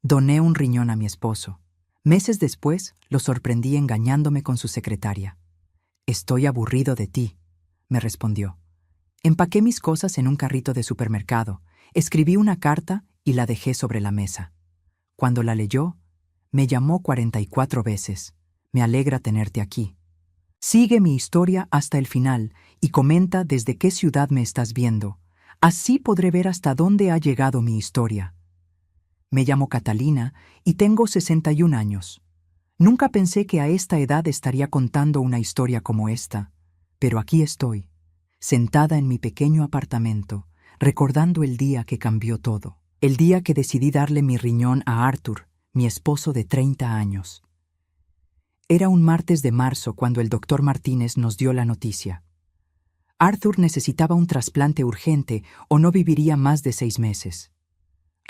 Doné un riñón a mi esposo. Meses después, lo sorprendí engañándome con su secretaria. «Estoy aburrido de ti», me respondió. Empaqué mis cosas en un carrito de supermercado, escribí una carta y la dejé sobre la mesa. Cuando la leyó, me llamó 44 veces. «Me alegra tenerte aquí. Sigue mi historia hasta el final y comenta desde qué ciudad me estás viendo. Así podré ver hasta dónde ha llegado mi historia. Me llamo Catalina y tengo 61 años. Nunca pensé que a esta edad estaría contando una historia como esta, pero aquí estoy, sentada en mi pequeño apartamento, recordando el día que cambió todo, el día que decidí darle mi riñón a Arthur, mi esposo de 30 años. Era un martes de marzo cuando el doctor Martínez nos dio la noticia. Arthur necesitaba un trasplante urgente o no viviría más de 6 meses.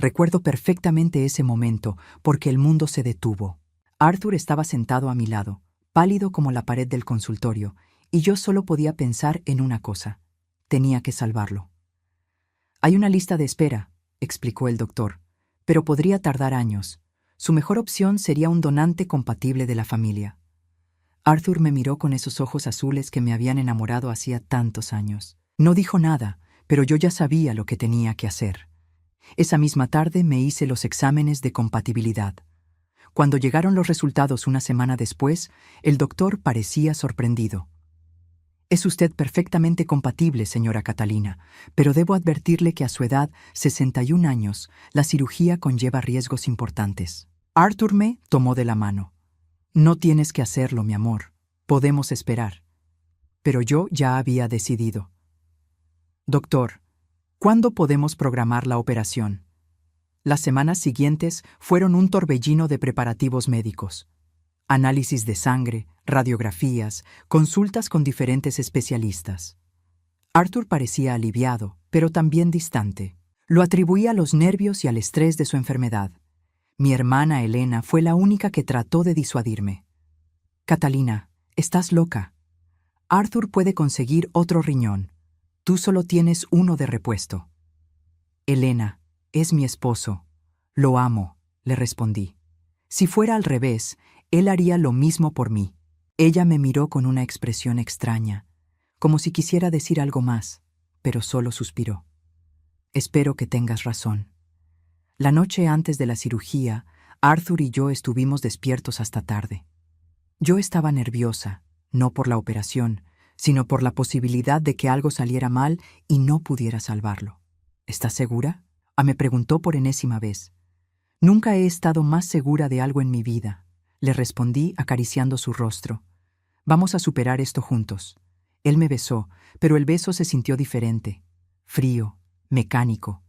Recuerdo perfectamente ese momento porque el mundo se detuvo. Arthur estaba sentado a mi lado, pálido como la pared del consultorio, y yo solo podía pensar en una cosa: tenía que salvarlo. «Hay una lista de espera», explicó el doctor, «pero podría tardar años. Su mejor opción sería un donante compatible de la familia». Arthur me miró con esos ojos azules que me habían enamorado hacía tantos años. No dijo nada, pero yo ya sabía lo que tenía que hacer. Esa misma tarde me hice los exámenes de compatibilidad. Cuando llegaron los resultados una semana después, el doctor parecía sorprendido. «Es usted perfectamente compatible, señora Catalina, pero debo advertirle que a su edad, 61 años, la cirugía conlleva riesgos importantes». Arthur me tomó de la mano. «No tienes que hacerlo, mi amor. Podemos esperar». Pero yo ya había decidido. «Doctor, ¿cuándo podemos programar la operación?». Las semanas siguientes fueron un torbellino de preparativos médicos. Análisis de sangre, radiografías, consultas con diferentes especialistas. Arthur parecía aliviado, pero también distante. Lo atribuía a los nervios y al estrés de su enfermedad. Mi hermana Elena fue la única que trató de disuadirme. «Catalina, estás loca. Arthur puede conseguir otro riñón. Tú solo tienes uno de repuesto». «Elena, es mi esposo. Lo amo», le respondí. «Si fuera al revés, él haría lo mismo por mí». Ella me miró con una expresión extraña, como si quisiera decir algo más, pero solo suspiró. «Espero que tengas razón». La noche antes de la cirugía, Arthur y yo estuvimos despiertos hasta tarde. Yo estaba nerviosa, no por la operación, sino por la posibilidad de que algo saliera mal y no pudiera salvarlo. «¿Estás segura?», me preguntó por enésima vez. «Nunca he estado más segura de algo en mi vida», le respondí acariciando su rostro. «Vamos a superar esto juntos». Él me besó, pero el beso se sintió diferente, frío, mecánico.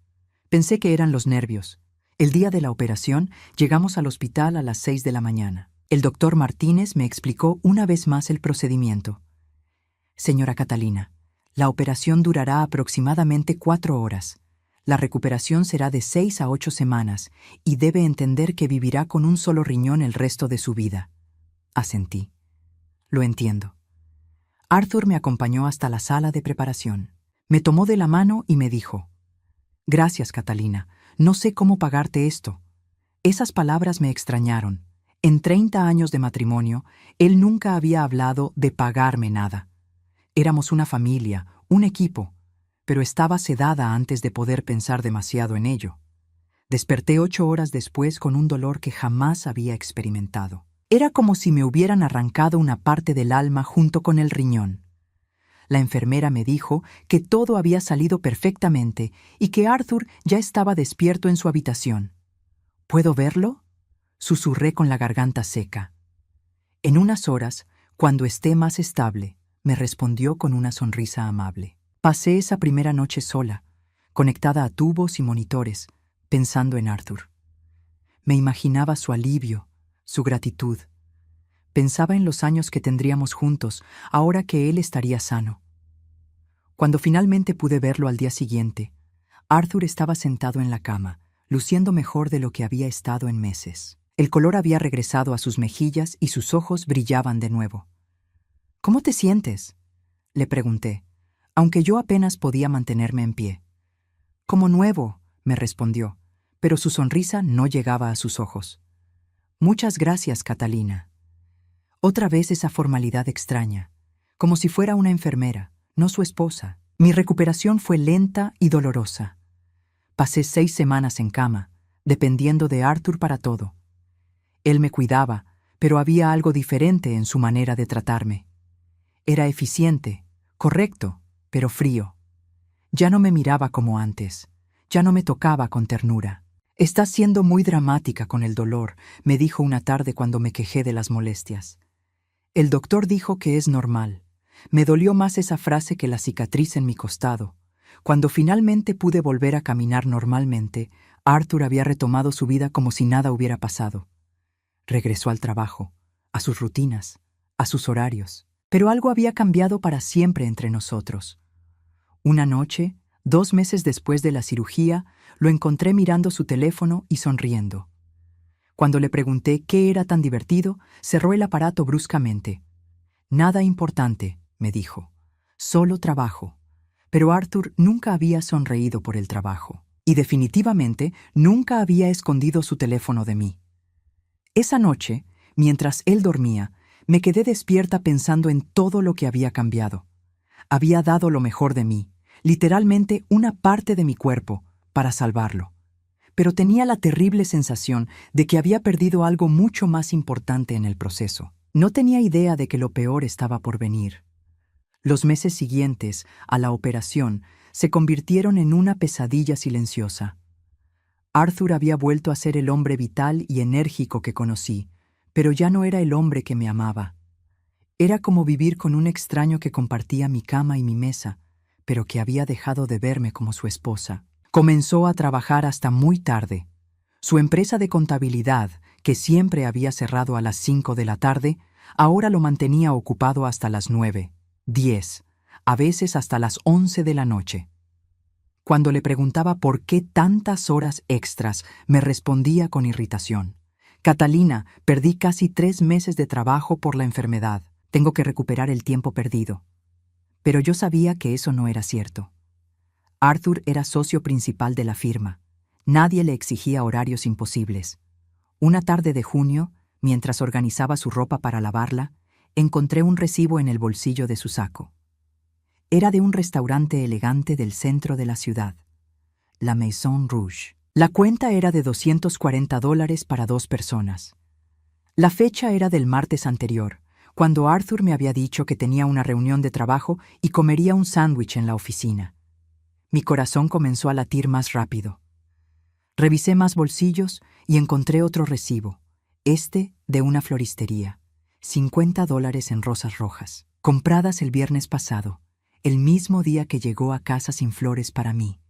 Pensé que eran los nervios. El día de la operación llegamos al hospital a las 6 de la mañana. El doctor Martínez me explicó una vez más el procedimiento. «Señora Catalina, la operación durará aproximadamente 4 horas. La recuperación será de 6 a 8 semanas y debe entender que vivirá con un solo riñón el resto de su vida». Asentí. «Lo entiendo». Arthur me acompañó hasta la sala de preparación. Me tomó de la mano y me dijo: «Gracias, Catalina. No sé cómo pagarte esto». Esas palabras me extrañaron. En 30 años de matrimonio, él nunca había hablado de pagarme nada. Éramos una familia, un equipo, pero estaba sedada antes de poder pensar demasiado en ello. Desperté 8 horas después con un dolor que jamás había experimentado. Era como si me hubieran arrancado una parte del alma junto con el riñón. La enfermera me dijo que todo había salido perfectamente y que Arthur ya estaba despierto en su habitación. «¿Puedo verlo?», susurré con la garganta seca. «En unas horas, cuando esté más estable», me respondió con una sonrisa amable. Pasé esa primera noche sola, conectada a tubos y monitores, pensando en Arthur. Me imaginaba su alivio, su gratitud. Pensaba en los años que tendríamos juntos, ahora que él estaría sano. Cuando finalmente pude verlo al día siguiente, Arthur estaba sentado en la cama, luciendo mejor de lo que había estado en meses. El color había regresado a sus mejillas y sus ojos brillaban de nuevo. «¿Cómo te sientes?», le pregunté, aunque yo apenas podía mantenerme en pie. «Como nuevo», me respondió, pero su sonrisa no llegaba a sus ojos. Muchas gracias, Catalina. Otra vez esa formalidad extraña, como si fuera una enfermera, no su esposa. Mi recuperación fue lenta y dolorosa. Pasé 6 semanas en cama, dependiendo de Arthur para todo. Él me cuidaba, pero había algo diferente en su manera de tratarme. Era eficiente, correcto, pero frío. Ya no me miraba como antes, ya no me tocaba con ternura. «Estás siendo muy dramática con el dolor», me dijo una tarde cuando me quejé de las molestias. El doctor dijo que es normal. Me dolió más esa frase que la cicatriz en mi costado. Cuando finalmente pude volver a caminar normalmente, Arthur había retomado su vida como si nada hubiera pasado. Regresó al trabajo, a sus rutinas, a sus horarios. Pero algo había cambiado para siempre entre nosotros. Una noche, 2 meses después de la cirugía, lo encontré mirando su teléfono y sonriendo. Cuando le pregunté qué era tan divertido, cerró el aparato bruscamente. «Nada importante», me dijo. «Solo trabajo». Pero Arthur nunca había sonreído por el trabajo. Y definitivamente nunca había escondido su teléfono de mí. Esa noche, mientras él dormía, me quedé despierta pensando en todo lo que había cambiado. Había dado lo mejor de mí, literalmente una parte de mi cuerpo, para salvarlo. Pero tenía la terrible sensación de que había perdido algo mucho más importante en el proceso. No tenía idea de que lo peor estaba por venir. Los meses siguientes a la operación se convirtieron en una pesadilla silenciosa. Arthur había vuelto a ser el hombre vital y enérgico que conocí, pero ya no era el hombre que me amaba. Era como vivir con un extraño que compartía mi cama y mi mesa, pero que había dejado de verme como su esposa. Comenzó a trabajar hasta muy tarde. Su empresa de contabilidad, que siempre había cerrado a las 5 de la tarde, ahora lo mantenía ocupado hasta las 9, 10, a veces hasta las 11 de la noche. Cuando le preguntaba por qué tantas horas extras, me respondía con irritación. «Catalina, perdí casi 3 meses de trabajo por la enfermedad. Tengo que recuperar el tiempo perdido». Pero yo sabía que eso no era cierto. Arthur era socio principal de la firma. Nadie le exigía horarios imposibles. Una tarde de junio, mientras organizaba su ropa para lavarla, encontré un recibo en el bolsillo de su saco. Era de un restaurante elegante del centro de la ciudad, la Maison Rouge. La cuenta era de $240 para 2 personas. La fecha era del martes anterior, cuando Arthur me había dicho que tenía una reunión de trabajo y comería un sándwich en la oficina. Mi corazón comenzó a latir más rápido. Revisé más bolsillos y encontré otro recibo, este de una floristería. $50 en rosas rojas, compradas el viernes pasado, el mismo día que llegó a casa sin flores para mí.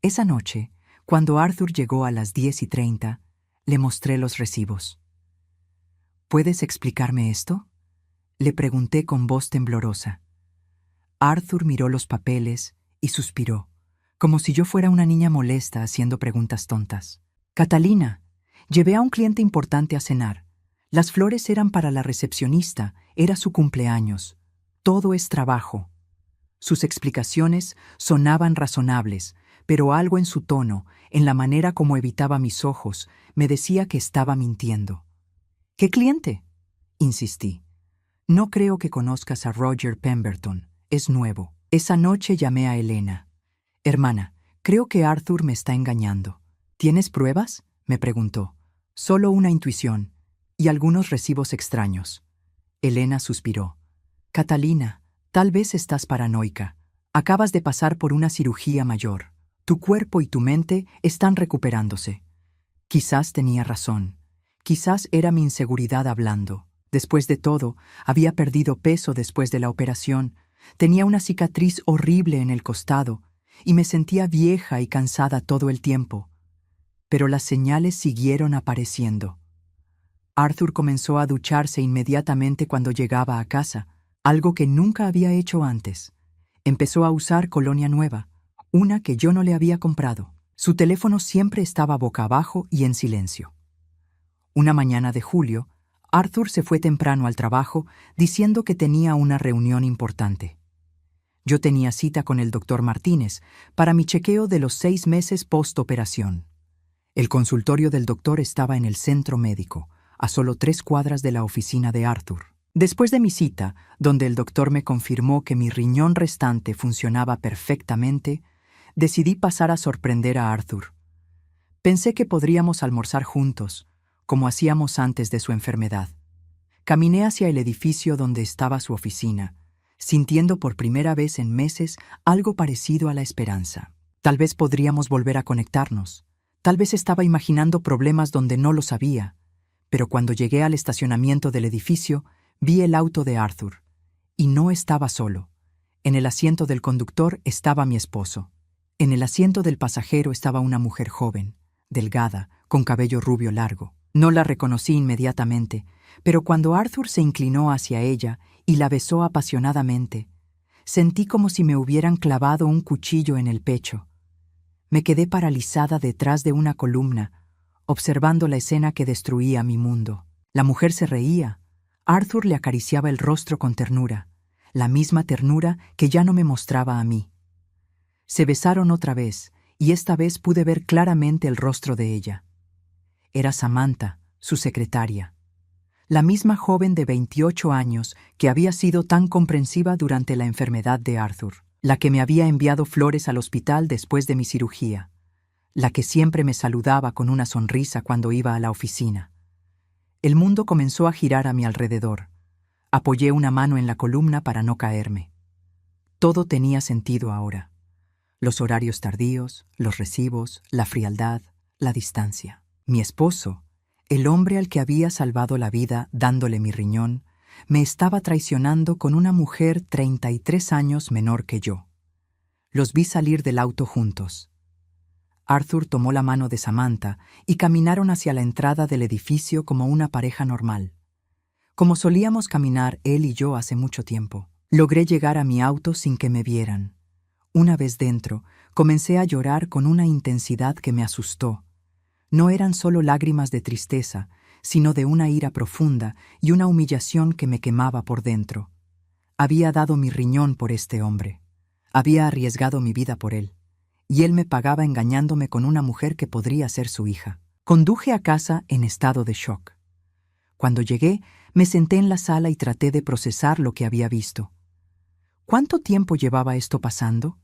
Esa noche, cuando Arthur llegó a las 10:30, le mostré los recibos. «¿Puedes explicarme esto?», le pregunté con voz temblorosa. Arthur miró los papeles y suspiró, como si yo fuera una niña molesta haciendo preguntas tontas. «Catalina, llevé a un cliente importante a cenar. Las flores eran para la recepcionista, era su cumpleaños. Todo es trabajo». Sus explicaciones sonaban razonables, pero algo en su tono, en la manera como evitaba mis ojos, me decía que estaba mintiendo. «¿Qué cliente?», insistí. «No creo que conozcas a Roger Pemberton, es nuevo». Esa noche llamé a Elena. «Hermana, creo que Arthur me está engañando». «¿Tienes pruebas?», me preguntó. «Solo una intuición y algunos recibos extraños». Elena suspiró. «Catalina, tal vez estás paranoica. Acabas de pasar por una cirugía mayor. Tu cuerpo y tu mente están recuperándose». Quizás tenía razón. Quizás era mi inseguridad hablando. Después de todo, había perdido peso después de la operación. Tenía una cicatriz horrible en el costado y me sentía vieja y cansada todo el tiempo. Pero las señales siguieron apareciendo. Arthur comenzó a ducharse inmediatamente cuando llegaba a casa, algo que nunca había hecho antes. Empezó a usar colonia nueva, una que yo no le había comprado. Su teléfono siempre estaba boca abajo y en silencio. Una mañana de julio, Arthur se fue temprano al trabajo diciendo que tenía una reunión importante. Yo tenía cita con el doctor Martínez para mi chequeo de los 6 meses post-operación. El consultorio del doctor estaba en el centro médico, a solo 3 cuadras de la oficina de Arthur. Después de mi cita, donde el doctor me confirmó que mi riñón restante funcionaba perfectamente, decidí pasar a sorprender a Arthur. Pensé que podríamos almorzar juntos, como hacíamos antes de su enfermedad. Caminé hacia el edificio donde estaba su oficina, sintiendo por primera vez en meses algo parecido a la esperanza. Tal vez podríamos volver a conectarnos. Tal vez estaba imaginando problemas donde no los había. Pero cuando llegué al estacionamiento del edificio, vi el auto de Arthur. Y no estaba solo. En el asiento del conductor estaba mi esposo. En el asiento del pasajero estaba una mujer joven, delgada, con cabello rubio largo. No la reconocí inmediatamente, pero cuando Arthur se inclinó hacia ella y la besó apasionadamente, sentí como si me hubieran clavado un cuchillo en el pecho. Me quedé paralizada detrás de una columna, observando la escena que destruía mi mundo. La mujer se reía. Arthur le acariciaba el rostro con ternura, la misma ternura que ya no me mostraba a mí. Se besaron otra vez, y esta vez pude ver claramente el rostro de ella. Era Samantha, su secretaria. La misma joven de 28 años que había sido tan comprensiva durante la enfermedad de Arthur, la que me había enviado flores al hospital después de mi cirugía, la que siempre me saludaba con una sonrisa cuando iba a la oficina. El mundo comenzó a girar a mi alrededor. Apoyé una mano en la columna para no caerme. Todo tenía sentido ahora. Los horarios tardíos, los recibos, la frialdad, la distancia. Mi esposo, el hombre al que había salvado la vida dándole mi riñón, me estaba traicionando con una mujer 33 años menor que yo. Los vi salir del auto juntos. Arthur tomó la mano de Samantha y caminaron hacia la entrada del edificio como una pareja normal. Como solíamos caminar él y yo hace mucho tiempo. Logré llegar a mi auto sin que me vieran. Una vez dentro, comencé a llorar con una intensidad que me asustó. No eran solo lágrimas de tristeza, sino de una ira profunda y una humillación que me quemaba por dentro. Había dado mi riñón por este hombre. Había arriesgado mi vida por él. Y él me pagaba engañándome con una mujer que podría ser su hija. Conduje a casa en estado de shock. Cuando llegué, me senté en la sala y traté de procesar lo que había visto. ¿Cuánto tiempo llevaba esto pasando?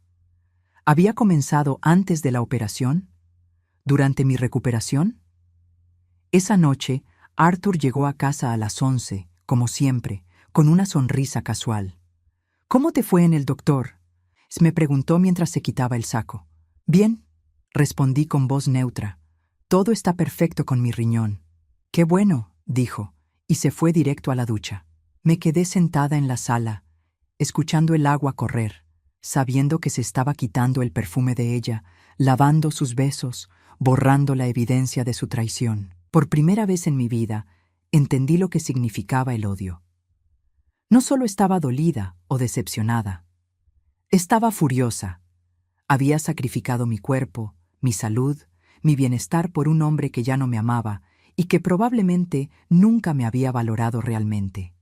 ¿Había comenzado antes de la operación? ¿Durante mi recuperación? Esa noche, Arthur llegó a casa a las 11, como siempre, con una sonrisa casual. «¿Cómo te fue en el doctor?», me preguntó mientras se quitaba el saco. «Bien», respondí con voz neutra. «Todo está perfecto con mi riñón». «Qué bueno», dijo, y se fue directo a la ducha. Me quedé sentada en la sala, escuchando el agua correr, sabiendo que se estaba quitando el perfume de ella, lavando sus besos, borrando la evidencia de su traición. Por primera vez en mi vida, entendí lo que significaba el odio. No solo estaba dolida o decepcionada, estaba furiosa. Había sacrificado mi cuerpo, mi salud, mi bienestar por un hombre que ya no me amaba y que probablemente nunca me había valorado realmente.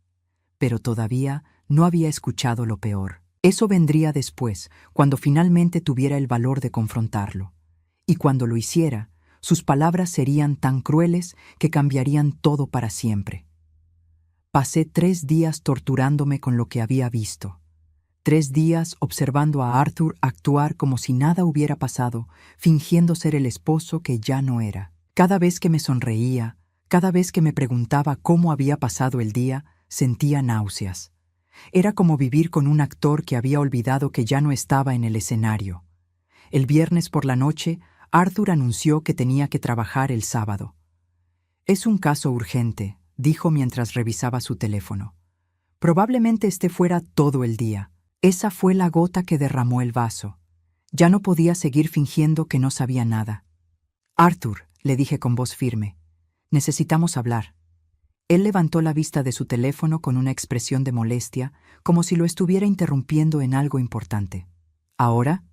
Pero todavía no había escuchado lo peor. Eso vendría después, cuando finalmente tuviera el valor de confrontarlo. Y cuando lo hiciera, sus palabras serían tan crueles que cambiarían todo para siempre. Pasé 3 días torturándome con lo que había visto. 3 días observando a Arthur actuar como si nada hubiera pasado, fingiendo ser el esposo que ya no era. Cada vez que me sonreía, cada vez que me preguntaba cómo había pasado el día, sentía náuseas. Era como vivir con un actor que había olvidado que ya no estaba en el escenario. El viernes por la noche, Arthur anunció que tenía que trabajar el sábado. «Es un caso urgente», dijo mientras revisaba su teléfono. «Probablemente esté fuera todo el día». Esa fue la gota que derramó el vaso. Ya no podía seguir fingiendo que no sabía nada. «Arthur», le dije con voz firme, «necesitamos hablar». Él levantó la vista de su teléfono con una expresión de molestia, como si lo estuviera interrumpiendo en algo importante. «¿Ahora?»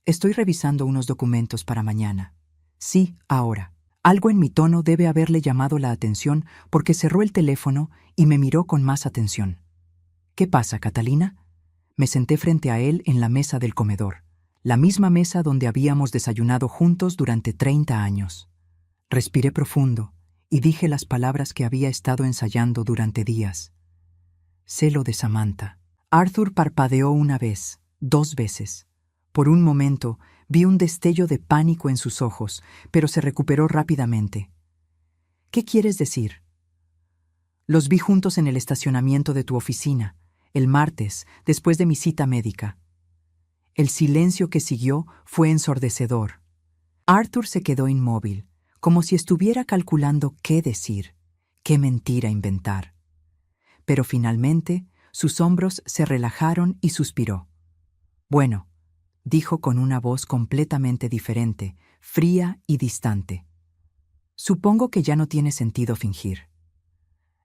«Estoy revisando unos documentos para mañana». «Sí, ahora». Algo en mi tono debe haberle llamado la atención porque cerró el teléfono y me miró con más atención. «¿Qué pasa, Catalina?» Me senté frente a él en la mesa del comedor, la misma mesa donde habíamos desayunado juntos durante 30 años. Respiré profundo y dije las palabras que había estado ensayando durante días. Celo de Samantha. Arthur parpadeó una vez, 2 veces. Por un momento vi un destello de pánico en sus ojos, pero se recuperó rápidamente. ¿Qué quieres decir? Los vi juntos en el estacionamiento de tu oficina, el martes, después de mi cita médica. El silencio que siguió fue ensordecedor. Arthur se quedó inmóvil, como si estuviera calculando qué decir, qué mentira inventar. Pero finalmente, sus hombros se relajaron y suspiró. Bueno, dijo con una voz completamente diferente, fría y distante. Supongo que ya no tiene sentido fingir.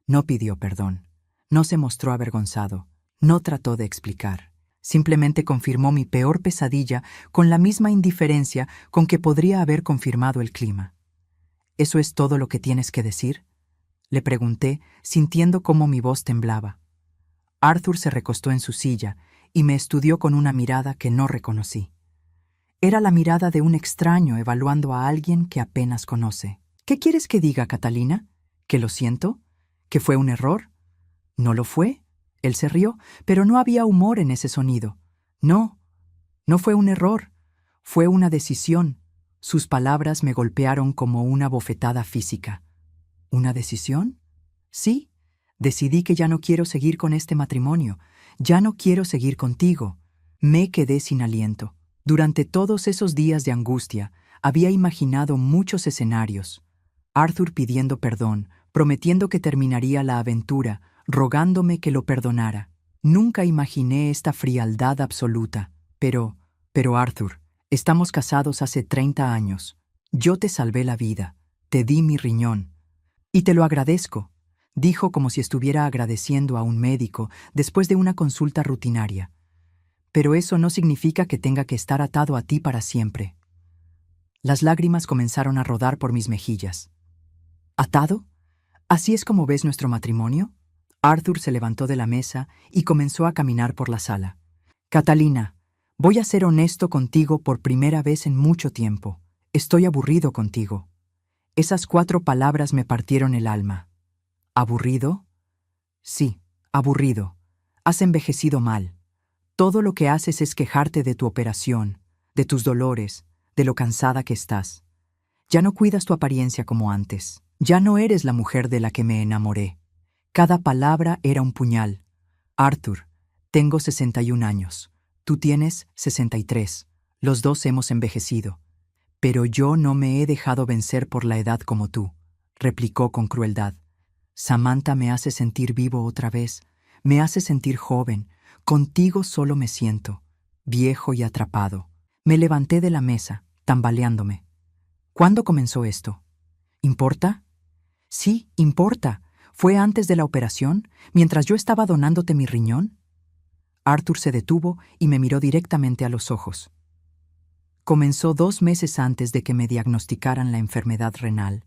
No pidió perdón, no se mostró avergonzado, no trató de explicar. Simplemente confirmó mi peor pesadilla con la misma indiferencia con que podría haber confirmado el clima. ¿Eso es todo lo que tienes que decir?, le pregunté, sintiendo cómo mi voz temblaba. Arthur se recostó en su silla y me estudió con una mirada que no reconocí. Era la mirada de un extraño evaluando a alguien que apenas conoce. ¿Qué quieres que diga, Catalina? ¿Que lo siento? ¿Que fue un error? ¿No lo fue? Él se rió, pero no había humor en ese sonido. No, no fue un error. Fue una decisión. Sus palabras me golpearon como una bofetada física. ¿Una decisión? Sí. Decidí que ya no quiero seguir con este matrimonio. Ya no quiero seguir contigo. Me quedé sin aliento. Durante todos esos días de angustia, había imaginado muchos escenarios. Arthur pidiendo perdón, prometiendo que terminaría la aventura, rogándome que lo perdonara. Nunca imaginé esta frialdad absoluta. Pero Arthur, estamos casados hace 30 años. Yo te salvé la vida. Te di mi riñón. Y te lo agradezco, dijo como si estuviera agradeciendo a un médico después de una consulta rutinaria. Pero eso no significa que tenga que estar atado a ti para siempre. Las lágrimas comenzaron a rodar por mis mejillas. ¿Atado? ¿Así es como ves nuestro matrimonio? Arthur se levantó de la mesa y comenzó a caminar por la sala. Catalina, voy a ser honesto contigo por primera vez en mucho tiempo. Estoy aburrido contigo. Esas 4 palabras me partieron el alma. ¿Aburrido? Sí, aburrido. Has envejecido mal. Todo lo que haces es quejarte de tu operación, de tus dolores, de lo cansada que estás. Ya no cuidas tu apariencia como antes. Ya no eres la mujer de la que me enamoré. Cada palabra era un puñal. Arthur, tengo 61 años. Tú tienes 63. Los dos hemos envejecido. Pero yo no me he dejado vencer por la edad como tú, replicó con crueldad. Samantha me hace sentir vivo otra vez, me hace sentir joven. Contigo solo me siento, viejo y atrapado. Me levanté de la mesa, tambaleándome. ¿Cuándo comenzó esto? ¿Importa? Sí, importa. ¿Fue antes de la operación, mientras yo estaba donándote mi riñón? Arthur se detuvo y me miró directamente a los ojos. Comenzó 2 meses antes de que me diagnosticaran la enfermedad renal.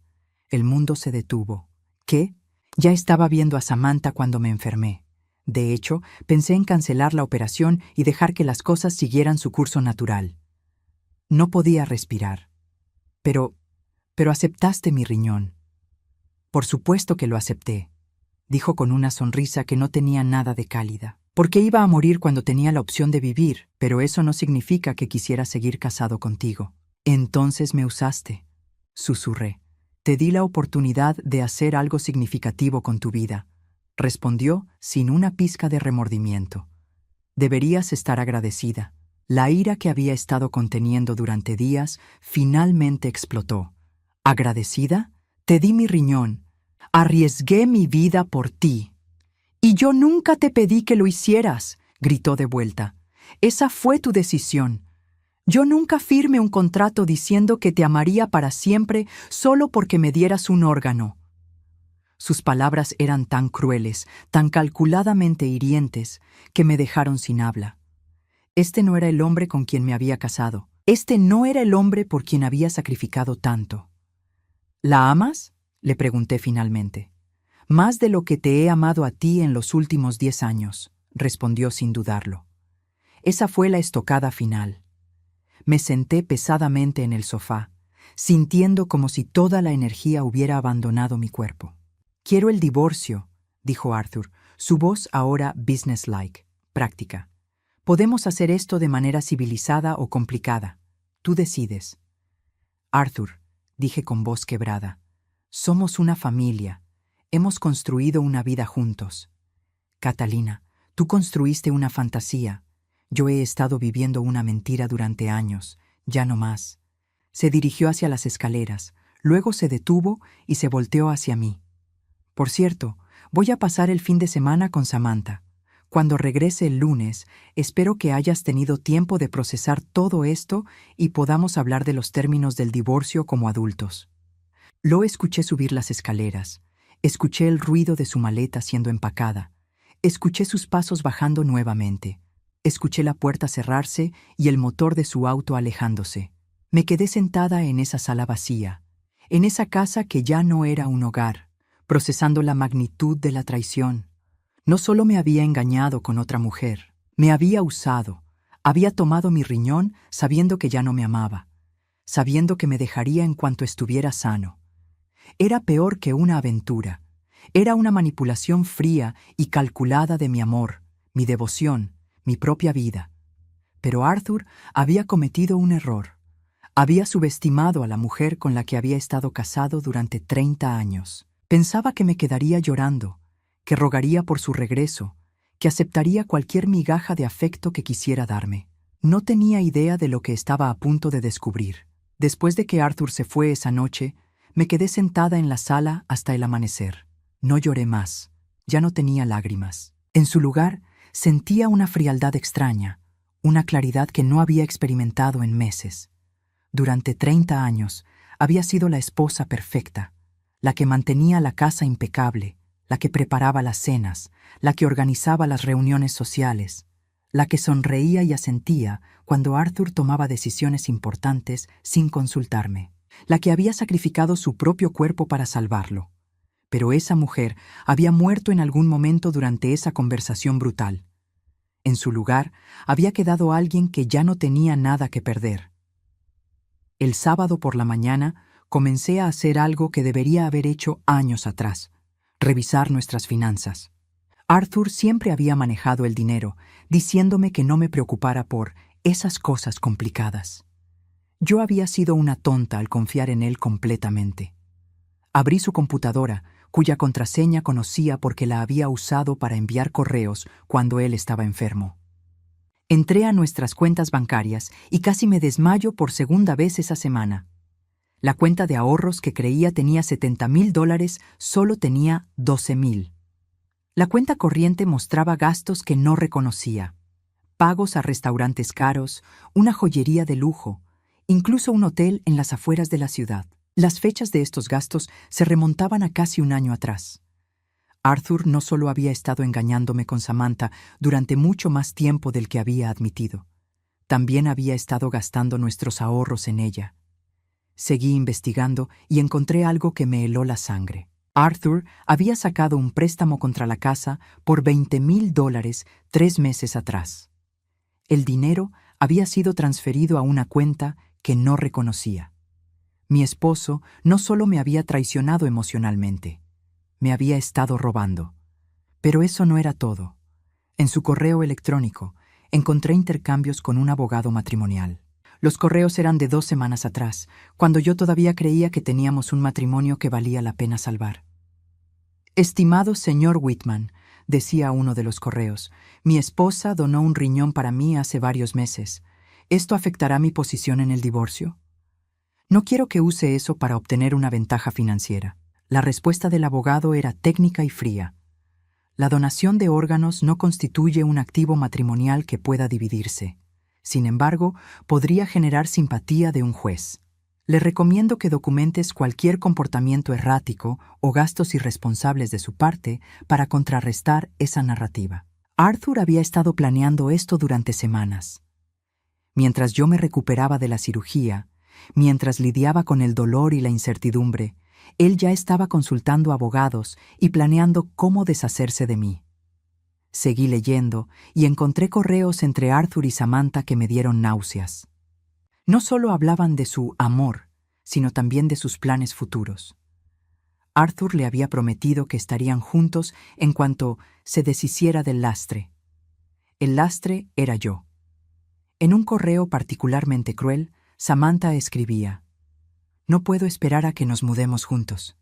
El mundo se detuvo. ¿Qué? Ya estaba viendo a Samantha cuando me enfermé. De hecho, pensé en cancelar la operación y dejar que las cosas siguieran su curso natural. No podía respirar. Pero aceptaste mi riñón. Por supuesto que lo acepté, dijo con una sonrisa que no tenía nada de cálida. Porque iba a morir cuando tenía la opción de vivir, pero eso no significa que quisiera seguir casado contigo. Entonces me usaste, susurré. Te di la oportunidad de hacer algo significativo con tu vida, respondió sin una pizca de remordimiento. Deberías estar agradecida. La ira que había estado conteniendo durante días finalmente explotó. ¿Agradecida? Te di mi riñón. Arriesgué mi vida por ti. Y yo nunca te pedí que lo hicieras, gritó de vuelta. Esa fue tu decisión. Yo nunca firmé un contrato diciendo que te amaría para siempre solo porque me dieras un órgano. Sus palabras eran tan crueles, tan calculadamente hirientes, que me dejaron sin habla. Este no era el hombre con quien me había casado. Este no era el hombre por quien había sacrificado tanto. ¿La amas?, le pregunté finalmente. Más de lo que te he amado a ti en los últimos 10 años, respondió sin dudarlo. Esa fue la estocada final. Me senté pesadamente en el sofá. sintiendo como si toda la energía hubiera abandonado mi cuerpo. «Quiero el divorcio», dijo Arthur, su voz ahora businesslike, práctica. «Podemos hacer esto de manera civilizada o complicada. Tú decides». «Arthur», dije con voz quebrada, «somos una familia. Hemos construido una vida juntos. Catalina, tú construiste una fantasía. Yo he estado viviendo una mentira durante años. Ya no más». Se dirigió hacia las escaleras, luego se detuvo y se volteó hacia mí. «Por cierto, voy a pasar el fin de semana con Samantha. Cuando regrese el lunes, espero que hayas tenido tiempo de procesar todo esto y podamos hablar de los términos del divorcio como adultos». Lo escuché subir las escaleras, escuché el ruido de su maleta siendo empacada, escuché sus pasos bajando nuevamente, escuché la puerta cerrarse y el motor de su auto alejándose. Me quedé sentada en esa sala vacía, en esa casa que ya no era un hogar, procesando la magnitud de la traición. No solo me había engañado con otra mujer, me había usado, había tomado mi riñón sabiendo que ya no me amaba, sabiendo que me dejaría en cuanto estuviera sano. Era peor que una aventura, era una manipulación fría y calculada de mi amor, mi devoción, mi propia vida. Pero Arthur había cometido un error. Había subestimado a la mujer con la que había estado casado durante 30 años. Pensaba que me quedaría llorando, que rogaría por su regreso, que aceptaría cualquier migaja de afecto que quisiera darme. No tenía idea de lo que estaba a punto de descubrir. Después de que Arthur se fue esa noche, me quedé sentada en la sala hasta el amanecer. No lloré más. Ya no tenía lágrimas. En su lugar, sentía una frialdad extraña, una claridad que no había experimentado en meses. Durante 30 años había sido la esposa perfecta, la que mantenía la casa impecable, la que preparaba las cenas, la que organizaba las reuniones sociales, la que sonreía y asentía cuando Arthur tomaba decisiones importantes sin consultarme, la que había sacrificado su propio cuerpo para salvarlo. Pero esa mujer había muerto en algún momento durante esa conversación brutal. En su lugar había quedado alguien que ya no tenía nada que perder. El sábado por la mañana comencé a hacer algo que debería haber hecho años atrás: revisar nuestras finanzas. Arthur siempre había manejado el dinero, diciéndome que no me preocupara por esas cosas complicadas. Yo había sido una tonta al confiar en él completamente. Abrí su computadora, cuya contraseña conocía porque la había usado para enviar correos cuando él estaba enfermo. Entré a nuestras cuentas bancarias y casi me desmayo por segunda vez esa semana. La cuenta de ahorros que creía tenía $70,000 solo tenía 12,000. La cuenta corriente mostraba gastos que no reconocía: pagos a restaurantes caros, una joyería de lujo, incluso un hotel en las afueras de la ciudad. Las fechas de estos gastos se remontaban a casi un año atrás. Arthur no solo había estado engañándome con Samantha durante mucho más tiempo del que había admitido, también había estado gastando nuestros ahorros en ella. Seguí investigando y encontré algo que me heló la sangre. Arthur había sacado un préstamo contra la casa por $20,000 3 meses atrás. El dinero había sido transferido a una cuenta que no reconocía. Mi esposo no solo me había traicionado emocionalmente, me había estado robando. Pero eso no era todo. En su correo electrónico encontré intercambios con un abogado matrimonial. Los correos eran de 2 semanas atrás, cuando yo todavía creía que teníamos un matrimonio que valía la pena salvar. «Estimado señor Whitman», decía uno de los correos, «mi esposa donó un riñón para mí hace varios meses. ¿Esto afectará mi posición en el divorcio? No quiero que use eso para obtener una ventaja financiera». La respuesta del abogado era técnica y fría. La donación de órganos no constituye un activo matrimonial que pueda dividirse. Sin embargo, podría generar simpatía de un juez. Le recomiendo que documentes cualquier comportamiento errático o gastos irresponsables de su parte para contrarrestar esa narrativa. Arthur había estado planeando esto durante semanas. Mientras yo me recuperaba de la cirugía, mientras lidiaba con el dolor y la incertidumbre, él ya estaba consultando abogados y planeando cómo deshacerse de mí. Seguí leyendo y encontré correos entre Arthur y Samantha que me dieron náuseas. No solo hablaban de su amor, sino también de sus planes futuros. Arthur le había prometido que estarían juntos en cuanto se deshiciera del lastre. El lastre era yo. En un correo particularmente cruel, Samantha escribía: «No puedo esperar a que nos mudemos juntos.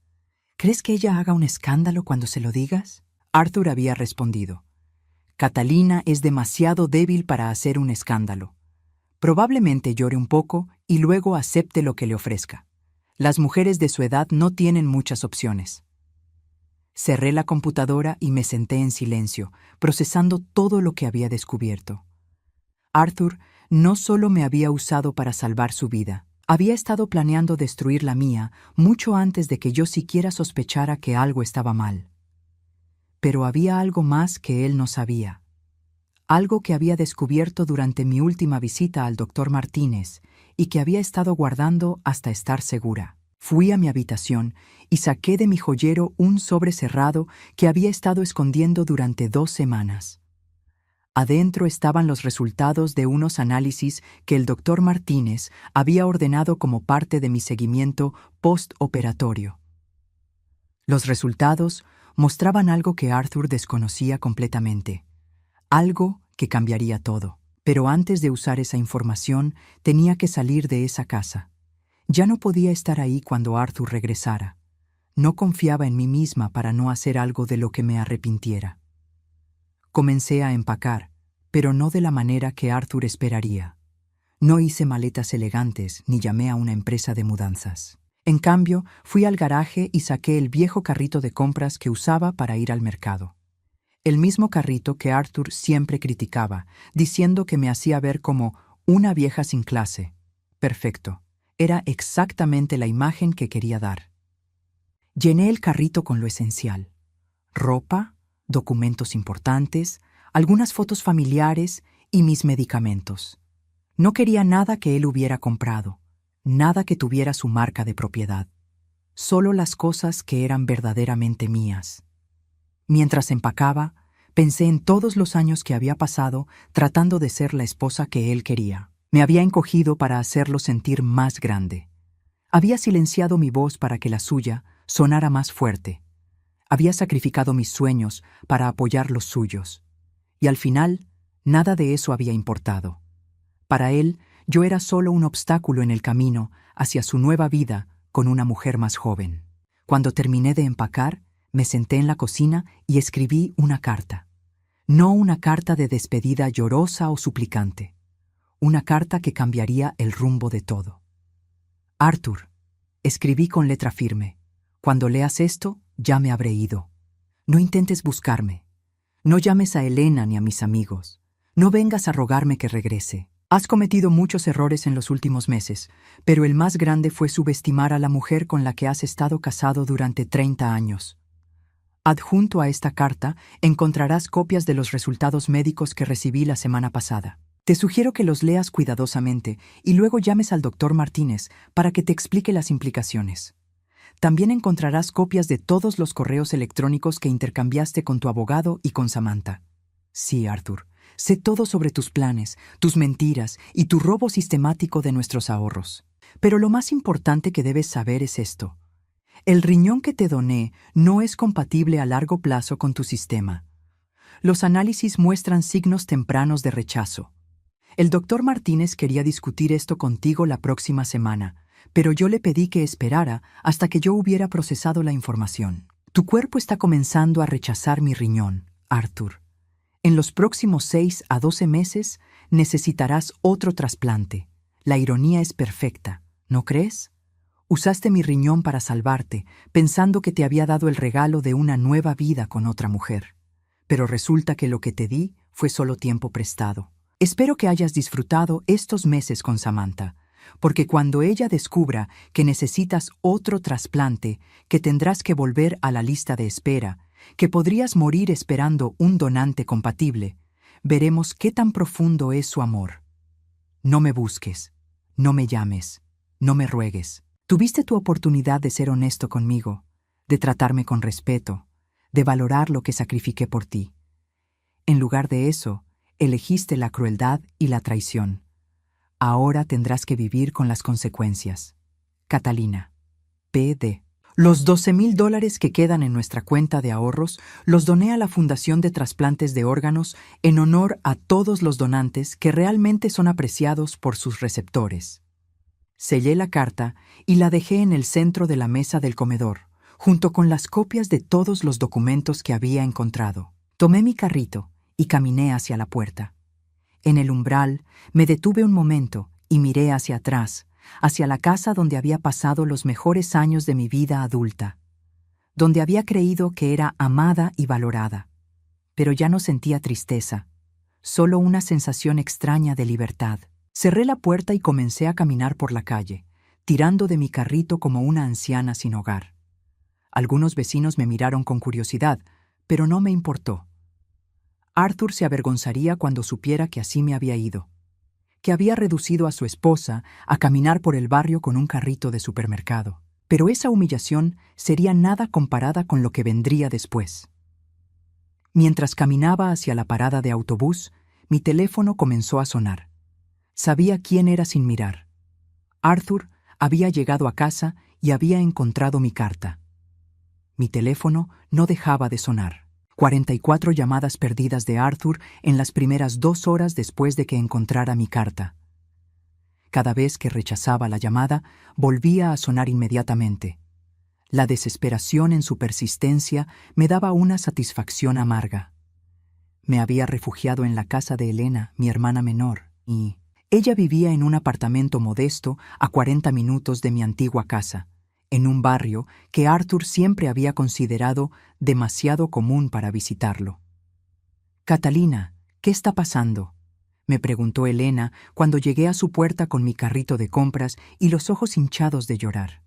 ¿Crees que ella haga un escándalo cuando se lo digas?». Arthur había respondido: «Catalina es demasiado débil para hacer un escándalo. Probablemente llore un poco y luego acepte lo que le ofrezca. Las mujeres de su edad no tienen muchas opciones». Cerré la computadora y me senté en silencio, procesando todo lo que había descubierto. Arthur no solo me había usado para salvar su vida, había estado planeando destruir la mía mucho antes de que yo siquiera sospechara que algo estaba mal. Pero había algo más que él no sabía. Algo que había descubierto durante mi última visita al doctor Martínez y que había estado guardando hasta estar segura. Fui a mi habitación y saqué de mi joyero un sobre cerrado que había estado escondiendo durante 2 semanas. Adentro estaban los resultados de unos análisis que el doctor Martínez había ordenado como parte de mi seguimiento postoperatorio. Los resultados mostraban algo que Arthur desconocía completamente, algo que cambiaría todo. Pero antes de usar esa información, tenía que salir de esa casa. Ya no podía estar ahí cuando Arthur regresara. No confiaba en mí misma para no hacer algo de lo que me arrepintiera. Comencé a empacar, pero no de la manera que Arthur esperaría. No hice maletas elegantes ni llamé a una empresa de mudanzas. En cambio, fui al garaje y saqué el viejo carrito de compras que usaba para ir al mercado. El mismo carrito que Arthur siempre criticaba, diciendo que me hacía ver como una vieja sin clase. Perfecto. Era exactamente la imagen que quería dar. Llené el carrito con lo esencial: ropa, documentos importantes, algunas fotos familiares y mis medicamentos. No quería nada que él hubiera comprado, nada que tuviera su marca de propiedad. Solo las cosas que eran verdaderamente mías. Mientras empacaba, pensé en todos los años que había pasado tratando de ser la esposa que él quería. Me había encogido para hacerlo sentir más grande. Había silenciado mi voz para que la suya sonara más fuerte. Había sacrificado mis sueños para apoyar los suyos. Y al final, nada de eso había importado. Para él, yo era solo un obstáculo en el camino hacia su nueva vida con una mujer más joven. Cuando terminé de empacar, me senté en la cocina y escribí una carta. No una carta de despedida llorosa o suplicante. Una carta que cambiaría el rumbo de todo. Arthur, escribí con letra firme: cuando leas esto, ya me habré ido. No intentes buscarme. No llames a Elena ni a mis amigos. No vengas a rogarme que regrese. Has cometido muchos errores en los últimos meses, pero el más grande fue subestimar a la mujer con la que has estado casado durante 30 años. Adjunto a esta carta encontrarás copias de los resultados médicos que recibí la semana pasada. Te sugiero que los leas cuidadosamente y luego llames al doctor Martínez para que te explique las implicaciones. También encontrarás copias de todos los correos electrónicos que intercambiaste con tu abogado y con Samantha. Sí, Arthur, sé todo sobre tus planes, tus mentiras y tu robo sistemático de nuestros ahorros. Pero lo más importante que debes saber es esto: el riñón que te doné no es compatible a largo plazo con tu sistema. Los análisis muestran signos tempranos de rechazo. El doctor Martínez quería discutir esto contigo la próxima semana, pero yo le pedí que esperara hasta que yo hubiera procesado la información. Tu cuerpo está comenzando a rechazar mi riñón, Arthur. En los próximos 6 a 12 meses necesitarás otro trasplante. La ironía es perfecta, ¿no crees? Usaste mi riñón para salvarte, pensando que te había dado el regalo de una nueva vida con otra mujer. Pero resulta que lo que te di fue solo tiempo prestado. Espero que hayas disfrutado estos meses con Samantha, porque cuando ella descubra que necesitas otro trasplante, que tendrás que volver a la lista de espera, que podrías morir esperando un donante compatible, veremos qué tan profundo es su amor. No me busques, no me llames, no me ruegues. Tuviste tu oportunidad de ser honesto conmigo, de tratarme con respeto, de valorar lo que sacrifiqué por ti. En lugar de eso, elegiste la crueldad y la traición. Ahora tendrás que vivir con las consecuencias. Catalina. P.D. Los $12,000 que quedan en nuestra cuenta de ahorros los doné a la Fundación de Trasplantes de Órganos en honor a todos los donantes que realmente son apreciados por sus receptores. Sellé la carta y la dejé en el centro de la mesa del comedor, junto con las copias de todos los documentos que había encontrado. Tomé mi carrito y caminé hacia la puerta. En el umbral me detuve un momento y miré hacia atrás, hacia la casa donde había pasado los mejores años de mi vida adulta, donde había creído que era amada y valorada. Pero ya no sentía tristeza, solo una sensación extraña de libertad. Cerré la puerta y comencé a caminar por la calle, tirando de mi carrito como una anciana sin hogar. Algunos vecinos me miraron con curiosidad, pero no me importó. Arthur se avergonzaría cuando supiera que así me había ido, que había reducido a su esposa a caminar por el barrio con un carrito de supermercado. Pero esa humillación sería nada comparada con lo que vendría después. Mientras caminaba hacia la parada de autobús, mi teléfono comenzó a sonar. Sabía quién era sin mirar. Arthur había llegado a casa y había encontrado mi carta. Mi teléfono no dejaba de sonar. 44 llamadas perdidas de Arthur en las primeras 2 horas después de que encontrara mi carta. Cada vez que rechazaba la llamada, volvía a sonar inmediatamente. La desesperación en su persistencia me daba una satisfacción amarga. Me había refugiado en la casa de Elena, mi hermana menor, y ella vivía en un apartamento modesto a 40 minutos de mi antigua casa, en un barrio que Arthur siempre había considerado demasiado común para visitarlo. «Catalina, ¿qué está pasando?», me preguntó Elena cuando llegué a su puerta con mi carrito de compras y los ojos hinchados de llorar.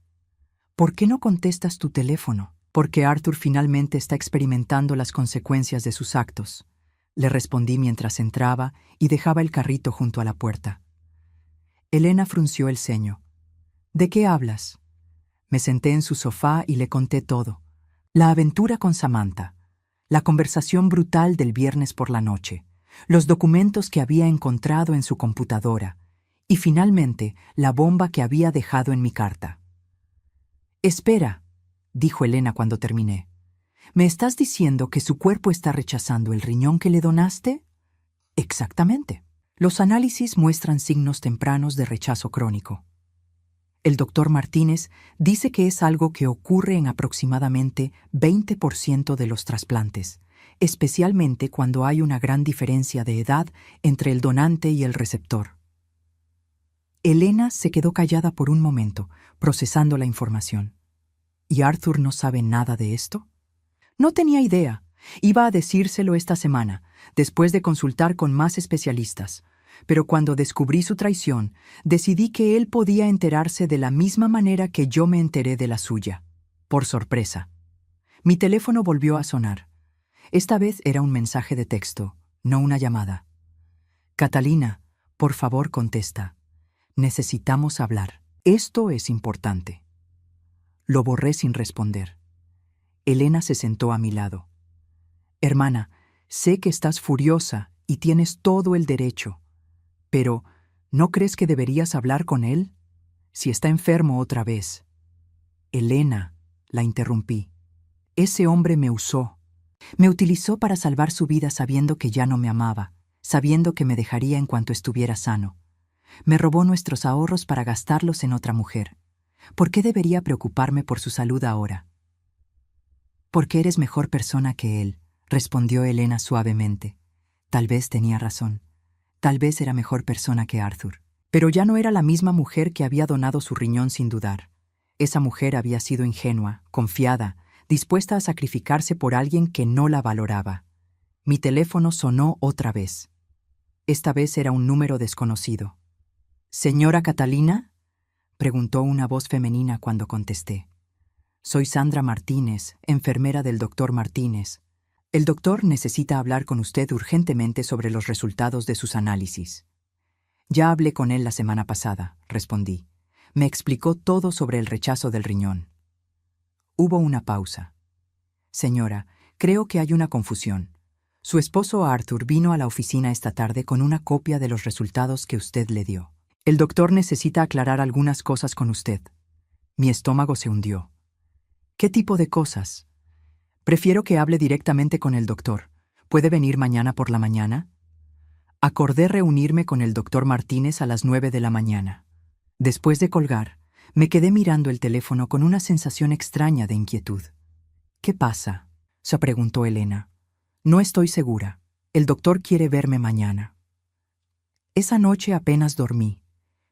«¿Por qué no contestas tu teléfono?». «Porque Arthur finalmente está experimentando las consecuencias de sus actos», le respondí mientras entraba y dejaba el carrito junto a la puerta. Elena frunció el ceño. «¿De qué hablas?». Me senté en su sofá y le conté todo. La aventura con Samantha, la conversación brutal del viernes por la noche, los documentos que había encontrado en su computadora y finalmente la bomba que había dejado en mi carta. «Espera», dijo Elena cuando terminé. «¿Me estás diciendo que su cuerpo está rechazando el riñón que le donaste?». «Exactamente. Los análisis muestran signos tempranos de rechazo crónico. El doctor Martínez dice que es algo que ocurre en aproximadamente 20% de los trasplantes, especialmente cuando hay una gran diferencia de edad entre el donante y el receptor». Elena se quedó callada por un momento, procesando la información. ¿Y Arthur no sabe nada de esto? No tenía idea. Iba a decírselo esta semana, después de consultar con más especialistas. Pero cuando descubrí su traición, decidí que él podía enterarse de la misma manera que yo me enteré de la suya. Por sorpresa. Mi teléfono volvió a sonar. Esta vez era un mensaje de texto, no una llamada. «Catalina, por favor contesta. Necesitamos hablar. Esto es importante». Lo borré sin responder. Elena se sentó a mi lado. «Hermana, sé que estás furiosa y tienes todo el derecho. Pero, ¿no crees que deberías hablar con él? Si está enfermo otra vez». «Elena», la interrumpí. «Ese hombre me usó. Me utilizó para salvar su vida sabiendo que ya no me amaba, sabiendo que me dejaría en cuanto estuviera sano. Me robó nuestros ahorros para gastarlos en otra mujer. ¿Por qué debería preocuparme por su salud ahora?». «Porque eres mejor persona que él», respondió Elena suavemente. Tal vez tenía razón. Tal vez era mejor persona que Arthur. Pero ya no era la misma mujer que había donado su riñón sin dudar. Esa mujer había sido ingenua, confiada, dispuesta a sacrificarse por alguien que no la valoraba. Mi teléfono sonó otra vez. Esta vez era un número desconocido. «¿Señora Catalina?», preguntó una voz femenina cuando contesté. «Soy Sandra Martínez, enfermera del doctor Martínez. El doctor necesita hablar con usted urgentemente sobre los resultados de sus análisis». «Ya hablé con él la semana pasada», respondí. «Me explicó todo sobre el rechazo del riñón». Hubo una pausa. «Señora, creo que hay una confusión. Su esposo Arthur vino a la oficina esta tarde con una copia de los resultados que usted le dio. El doctor necesita aclarar algunas cosas con usted». Mi estómago se hundió. ¿Qué tipo de cosas? Prefiero que hable directamente con el doctor. ¿Puede venir mañana por la mañana? Acordé reunirme con el doctor Martínez a las 9 de la mañana. Después de colgar, me quedé mirando el teléfono con una sensación extraña de inquietud. ¿Qué pasa?, se preguntó Elena. No estoy segura. El doctor quiere verme mañana. Esa noche apenas dormí.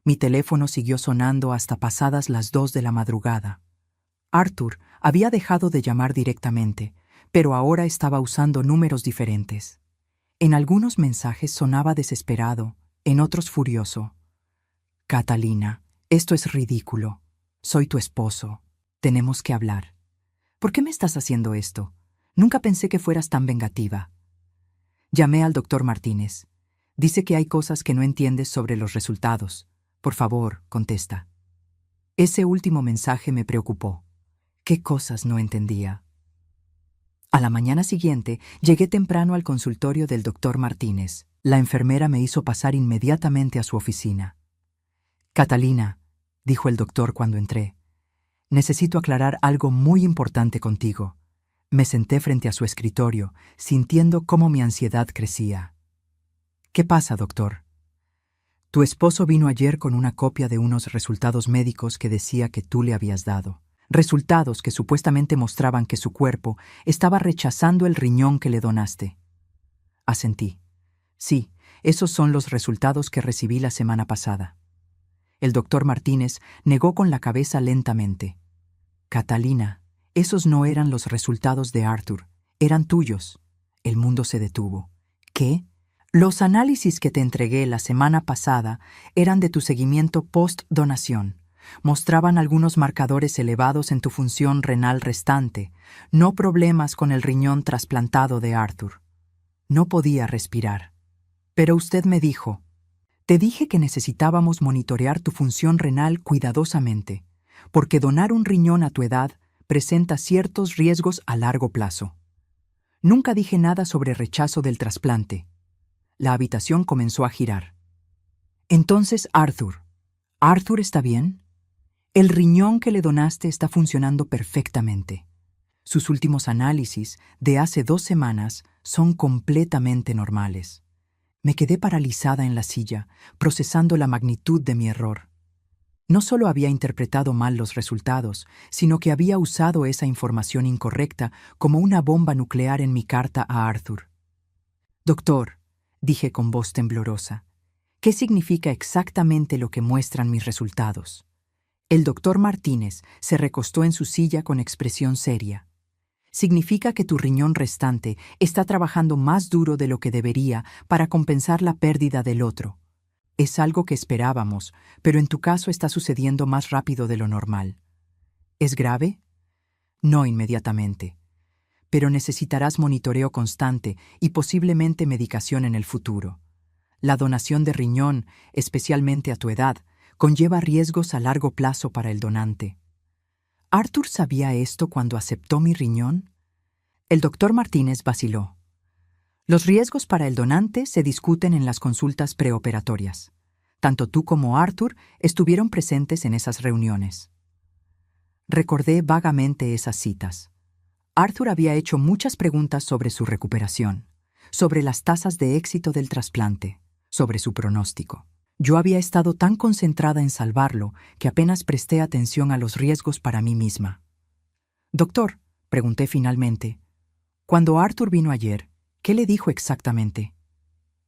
Mi teléfono siguió sonando hasta pasadas las 2 de la madrugada. Arthur había dejado de llamar directamente, pero ahora estaba usando números diferentes. En algunos mensajes sonaba desesperado, en otros furioso. Catalina, esto es ridículo. Soy tu esposo. Tenemos que hablar. ¿Por qué me estás haciendo esto? Nunca pensé que fueras tan vengativa. Llamé al doctor Martínez. Dice que hay cosas que no entiendes sobre los resultados. Por favor, contesta. Ese último mensaje me preocupó. ¿Qué cosas no entendía? A la mañana siguiente, llegué temprano al consultorio del doctor Martínez. La enfermera me hizo pasar inmediatamente a su oficina. Catalina, dijo el doctor cuando entré, necesito aclarar algo muy importante contigo. Me senté frente a su escritorio, sintiendo cómo mi ansiedad crecía. ¿Qué pasa, doctor? Tu esposo vino ayer con una copia de unos resultados médicos que decía que tú le habías dado. Resultados que supuestamente mostraban que su cuerpo estaba rechazando el riñón que le donaste. Asentí. Sí, esos son los resultados que recibí la semana pasada. El doctor Martínez negó con la cabeza lentamente. Catalina, esos no eran los resultados de Arthur, eran tuyos. El mundo se detuvo. ¿Qué? Los análisis que te entregué la semana pasada eran de tu seguimiento post-donación. Mostraban algunos marcadores elevados en tu función renal restante, no problemas con el riñón trasplantado de Arthur. No podía respirar. Pero usted me dijo, te dije que necesitábamos monitorear tu función renal cuidadosamente, porque donar un riñón a tu edad presenta ciertos riesgos a largo plazo. Nunca dije nada sobre rechazo del trasplante. La habitación comenzó a girar. Entonces, ¿Arthur está bien? El riñón que le donaste está funcionando perfectamente. Sus últimos análisis, de hace 2 semanas, son completamente normales. Me quedé paralizada en la silla, procesando la magnitud de mi error. No solo había interpretado mal los resultados, sino que había usado esa información incorrecta como una bomba nuclear en mi carta a Arthur. Doctor, dije con voz temblorosa, ¿qué significa exactamente lo que muestran mis resultados? El doctor Martínez se recostó en su silla con expresión seria. Significa que tu riñón restante está trabajando más duro de lo que debería para compensar la pérdida del otro. Es algo que esperábamos, pero en tu caso está sucediendo más rápido de lo normal. ¿Es grave? No inmediatamente. Pero necesitarás monitoreo constante y posiblemente medicación en el futuro. La donación de riñón, especialmente a tu edad, conlleva riesgos a largo plazo para el donante. ¿Arthur sabía esto cuando aceptó mi riñón? El doctor Martínez vaciló. Los riesgos para el donante se discuten en las consultas preoperatorias. Tanto tú como Arthur estuvieron presentes en esas reuniones. Recordé vagamente esas citas. Arthur había hecho muchas preguntas sobre su recuperación, sobre las tasas de éxito del trasplante, sobre su pronóstico. Yo había estado tan concentrada en salvarlo que apenas presté atención a los riesgos para mí misma. Doctor, pregunté finalmente, cuando Arthur vino ayer, ¿qué le dijo exactamente?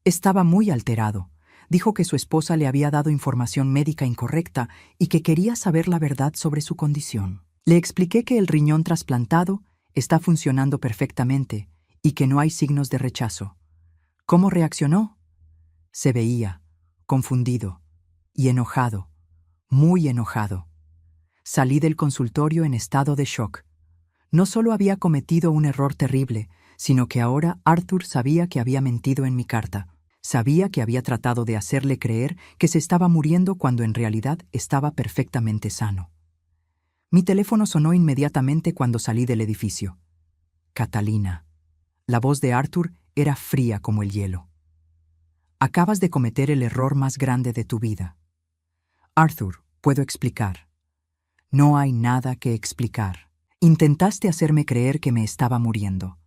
Estaba muy alterado. Dijo que su esposa le había dado información médica incorrecta y que quería saber la verdad sobre su condición. Le expliqué que el riñón trasplantado está funcionando perfectamente y que no hay signos de rechazo. ¿Cómo reaccionó? Se veía confundido y enojado, muy enojado. Salí del consultorio en estado de shock. No solo había cometido un error terrible, sino que ahora Arthur sabía que había mentido en mi carta. Sabía que había tratado de hacerle creer que se estaba muriendo cuando en realidad estaba perfectamente sano. Mi teléfono sonó inmediatamente cuando salí del edificio. Catalina. La voz de Arthur era fría como el hielo. Acabas de cometer el error más grande de tu vida. Arthur, puedo explicar. No hay nada que explicar. Intentaste hacerme creer que me estaba muriendo.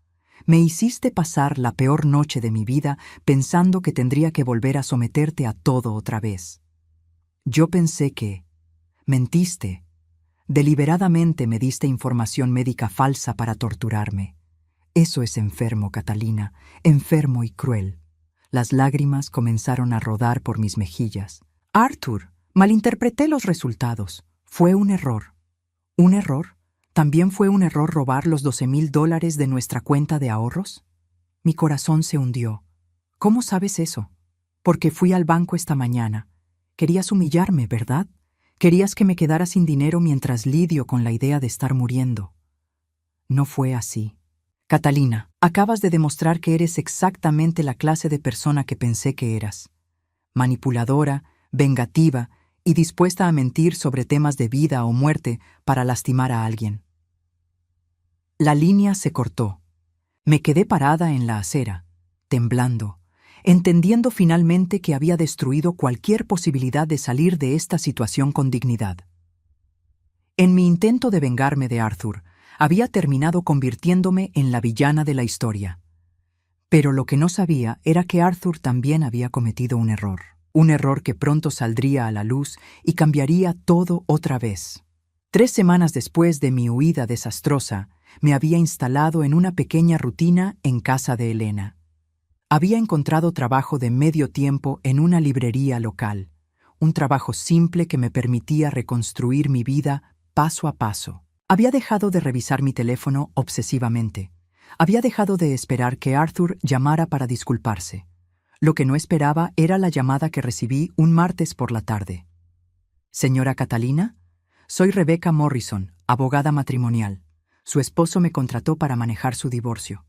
Me hiciste pasar la peor noche de mi vida pensando que tendría que volver a someterte a todo otra vez. Yo pensé que... Mentiste. Deliberadamente me diste información médica falsa para torturarme. Eso es enfermo, Catalina, enfermo y cruel. Las lágrimas comenzaron a rodar por mis mejillas. Arthur, malinterpreté los resultados. Fue un error. ¿Un error? ¿También fue un error robar los $12,000 de nuestra cuenta de ahorros? Mi corazón se hundió. ¿Cómo sabes eso? Porque fui al banco esta mañana. Querías humillarme, ¿verdad? Querías que me quedara sin dinero mientras lidio con la idea de estar muriendo. No fue así. Catalina, acabas de demostrar que eres exactamente la clase de persona que pensé que eras. Manipuladora, vengativa y dispuesta a mentir sobre temas de vida o muerte para lastimar a alguien. La línea se cortó. Me quedé parada en la acera, temblando, entendiendo finalmente que había destruido cualquier posibilidad de salir de esta situación con dignidad. En mi intento de vengarme de Arthur, había terminado convirtiéndome en la villana de la historia. Pero lo que no sabía era que Arthur también había cometido un error que pronto saldría a la luz y cambiaría todo otra vez. 3 semanas después de mi huida desastrosa, me había instalado en una pequeña rutina en casa de Elena. Había encontrado trabajo de medio tiempo en una librería local, un trabajo simple que me permitía reconstruir mi vida paso a paso. Había dejado de revisar mi teléfono obsesivamente. Había dejado de esperar que Arthur llamara para disculparse. Lo que no esperaba era la llamada que recibí un martes por la tarde. «Señora Catalina, soy Rebecca Morrison, abogada matrimonial. Su esposo me contrató para manejar su divorcio».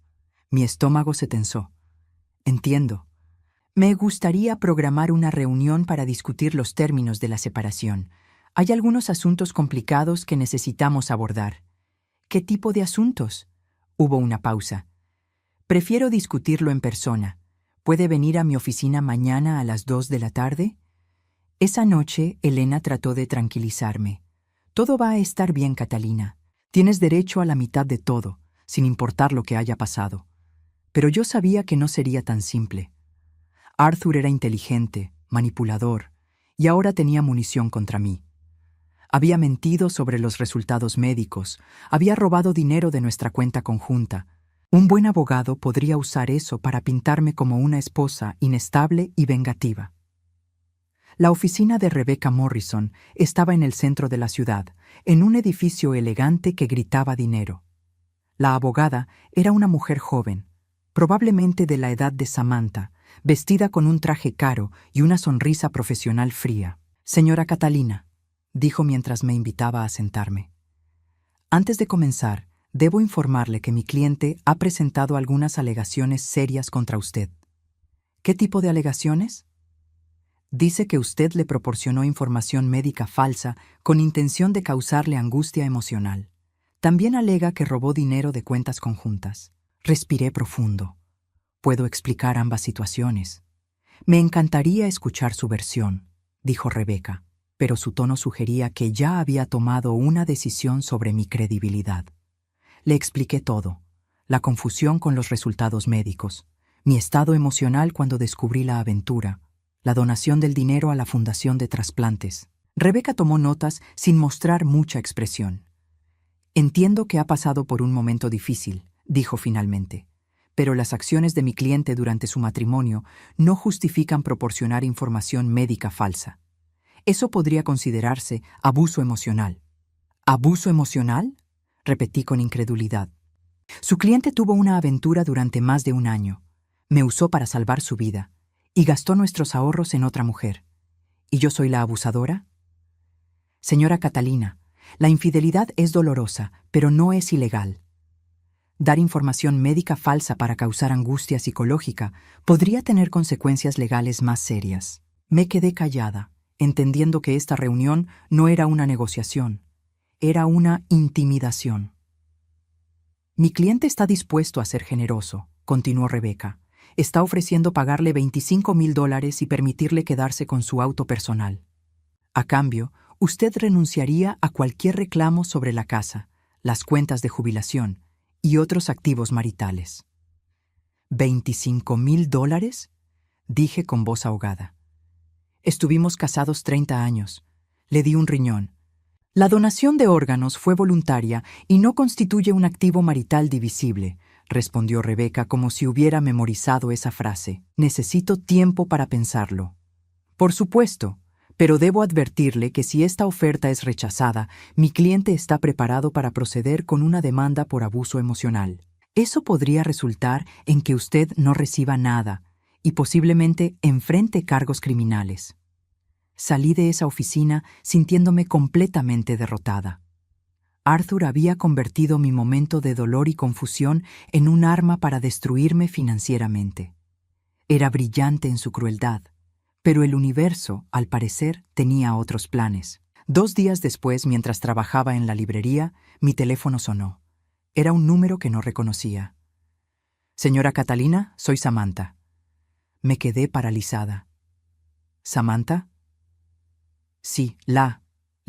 Mi estómago se tensó. «Entiendo. Me gustaría programar una reunión para discutir los términos de la separación. Hay algunos asuntos complicados que necesitamos abordar». «¿Qué tipo de asuntos?». Hubo una pausa. «Prefiero discutirlo en persona. ¿Puede venir a mi oficina mañana a las 2 de la tarde?» Esa noche, Elena trató de tranquilizarme. «Todo va a estar bien, Catalina. Tienes derecho a la mitad de todo, sin importar lo que haya pasado». Pero yo sabía que no sería tan simple. Arthur era inteligente, manipulador, y ahora tenía munición contra mí. Había mentido sobre los resultados médicos, había robado dinero de nuestra cuenta conjunta. Un buen abogado podría usar eso para pintarme como una esposa inestable y vengativa. La oficina de Rebecca Morrison estaba en el centro de la ciudad, en un edificio elegante que gritaba dinero. La abogada era una mujer joven, probablemente de la edad de Samantha, vestida con un traje caro y una sonrisa profesional fría. «Señora Catalina», dijo mientras me invitaba a sentarme. «Antes de comenzar, debo informarle que mi cliente ha presentado algunas alegaciones serias contra usted». «¿Qué tipo de alegaciones?». «Dice que usted le proporcionó información médica falsa con intención de causarle angustia emocional. También alega que robó dinero de cuentas conjuntas». Respiré profundo. «Puedo explicar ambas situaciones». «Me encantaría escuchar su versión», dijo Rebecca, pero su tono sugería que ya había tomado una decisión sobre mi credibilidad. Le expliqué todo: la confusión con los resultados médicos, mi estado emocional cuando descubrí la aventura, la donación del dinero a la Fundación de Trasplantes. Rebecca tomó notas sin mostrar mucha expresión. «Entiendo que ha pasado por un momento difícil», dijo finalmente, «pero las acciones de mi cliente durante su matrimonio no justifican proporcionar información médica falsa. Eso podría considerarse abuso emocional». «¿Abuso emocional?», repetí con incredulidad. «Su cliente tuvo una aventura durante más de un año. Me usó para salvar su vida y gastó nuestros ahorros en otra mujer. ¿Y yo soy la abusadora?». «Señora Catalina, la infidelidad es dolorosa, pero no es ilegal. Dar información médica falsa para causar angustia psicológica podría tener consecuencias legales más serias». Me quedé callada, entendiendo que esta reunión no era una negociación, era una intimidación. «Mi cliente está dispuesto a ser generoso», continuó Rebecca. «Está ofreciendo pagarle $25,000 y permitirle quedarse con su auto personal. A cambio, usted renunciaría a cualquier reclamo sobre la casa, las cuentas de jubilación y otros activos maritales. ¿$25,000? Dije con voz ahogada. Estuvimos casados 30 años. Le di un riñón. La donación de órganos fue voluntaria y no constituye un activo marital divisible, respondió Rebeca como si hubiera memorizado esa frase. Necesito tiempo para pensarlo. Por supuesto, pero debo advertirle que si esta oferta es rechazada, mi cliente está preparado para proceder con una demanda por abuso emocional. Eso podría resultar en que usted no reciba nada y posiblemente enfrente cargos criminales. Salí de esa oficina sintiéndome completamente derrotada. Arthur había convertido mi momento de dolor y confusión en un arma para destruirme financieramente. Era brillante en su crueldad, pero el universo, al parecer, tenía otros planes. 2 días después, mientras trabajaba en la librería, mi teléfono sonó. Era un número que no reconocía. «Señora Catalina, soy Samantha». Me quedé paralizada. «¿Samantha?» «Sí, la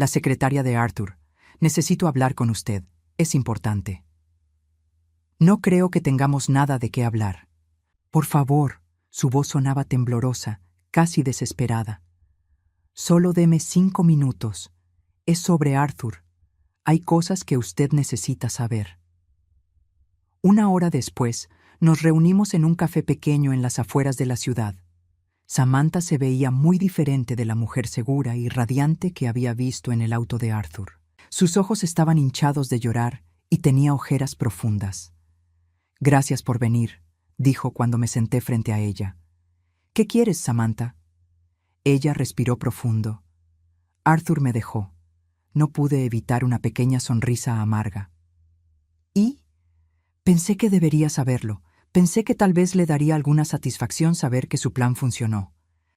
secretaria de Arthur. Necesito hablar con usted. Es importante». «No creo que tengamos nada de qué hablar». «Por favor». Su voz sonaba temblorosa, casi desesperada. «Solo deme 5 minutos. Es sobre Arthur. Hay cosas que usted necesita saber». 1 hora después, nos reunimos en un café pequeño en las afueras de la ciudad. Samantha se veía muy diferente de la mujer segura y radiante que había visto en el auto de Arthur. Sus ojos estaban hinchados de llorar y tenía ojeras profundas. «Gracias por venir», dijo cuando me senté frente a ella. «¿Qué quieres, Samantha?» Ella respiró profundo. «Arthur me dejó». No pude evitar una pequeña sonrisa amarga. «¿Y?» Pensé que debería saberlo. Pensé que tal vez le daría alguna satisfacción saber que su plan funcionó.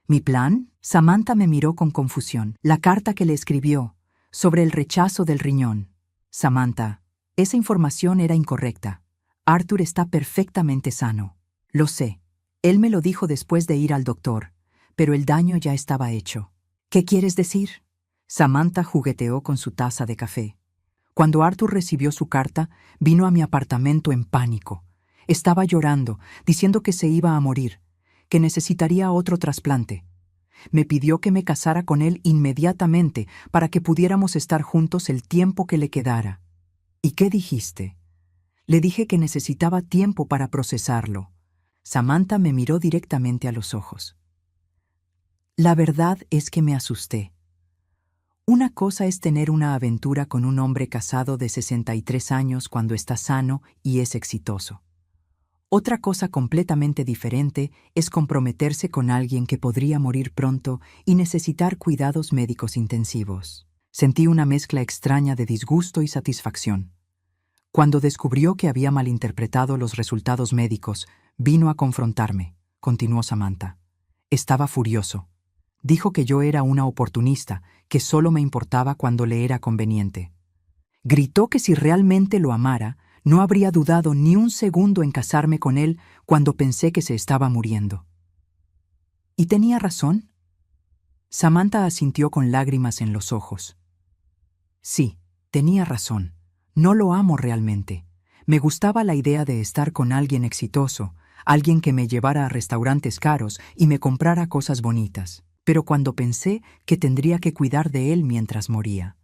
¿Mi plan? Samantha me miró con confusión. La carta que le escribió, sobre el rechazo del riñón. Samantha, esa información era incorrecta. Arthur está perfectamente sano. Lo sé. Él me lo dijo después de ir al doctor, pero el daño ya estaba hecho. ¿Qué quieres decir? Samantha jugueteó con su taza de café. Cuando Arthur recibió su carta, vino a mi apartamento en pánico. Estaba llorando, diciendo que se iba a morir, que necesitaría otro trasplante. Me pidió que me casara con él inmediatamente para que pudiéramos estar juntos el tiempo que le quedara. ¿Y qué dijiste? Le dije que necesitaba tiempo para procesarlo. Samantha me miró directamente a los ojos. La verdad es que me asusté. Una cosa es tener una aventura con un hombre casado de 63 años cuando está sano y es exitoso. Otra cosa completamente diferente es comprometerse con alguien que podría morir pronto y necesitar cuidados médicos intensivos. Sentí una mezcla extraña de disgusto y satisfacción. Cuando descubrió que había malinterpretado los resultados médicos, vino a confrontarme, continuó Samantha. Estaba furioso. Dijo que yo era una oportunista, que solo me importaba cuando le era conveniente. Gritó que si realmente lo amara, no habría dudado ni un segundo en casarme con él cuando pensé que se estaba muriendo. ¿Y tenía razón? Samantha asintió con lágrimas en los ojos. Sí, tenía razón. No lo amo realmente. Me gustaba la idea de estar con alguien exitoso, alguien que me llevara a restaurantes caros y me comprara cosas bonitas. Pero cuando pensé que tendría que cuidar de él mientras moría,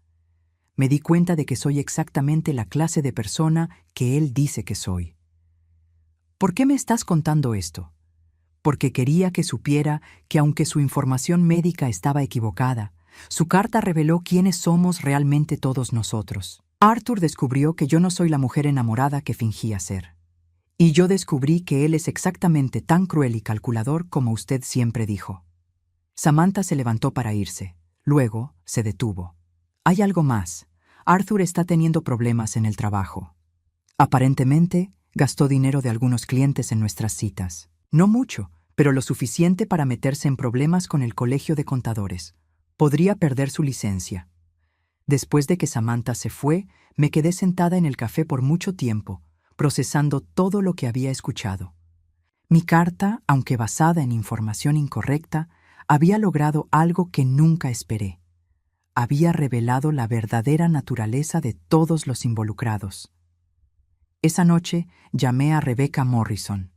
me di cuenta de que soy exactamente la clase de persona que él dice que soy. ¿Por qué me estás contando esto? Porque quería que supiera que aunque su información médica estaba equivocada, su carta reveló quiénes somos realmente todos nosotros. Arthur descubrió que yo no soy la mujer enamorada que fingía ser. Y yo descubrí que él es exactamente tan cruel y calculador como usted siempre dijo. Samantha se levantó para irse. Luego se detuvo. Hay algo más. Arthur está teniendo problemas en el trabajo. Aparentemente, gastó dinero de algunos clientes en nuestras citas. No mucho, pero lo suficiente para meterse en problemas con el colegio de contadores. Podría perder su licencia. Después de que Samantha se fue, me quedé sentada en el café por mucho tiempo, procesando todo lo que había escuchado. Mi carta, aunque basada en información incorrecta, había logrado algo que nunca esperé. había revelado la verdadera naturaleza de todos los involucrados. Esa noche llamé a Rebecca Morrison.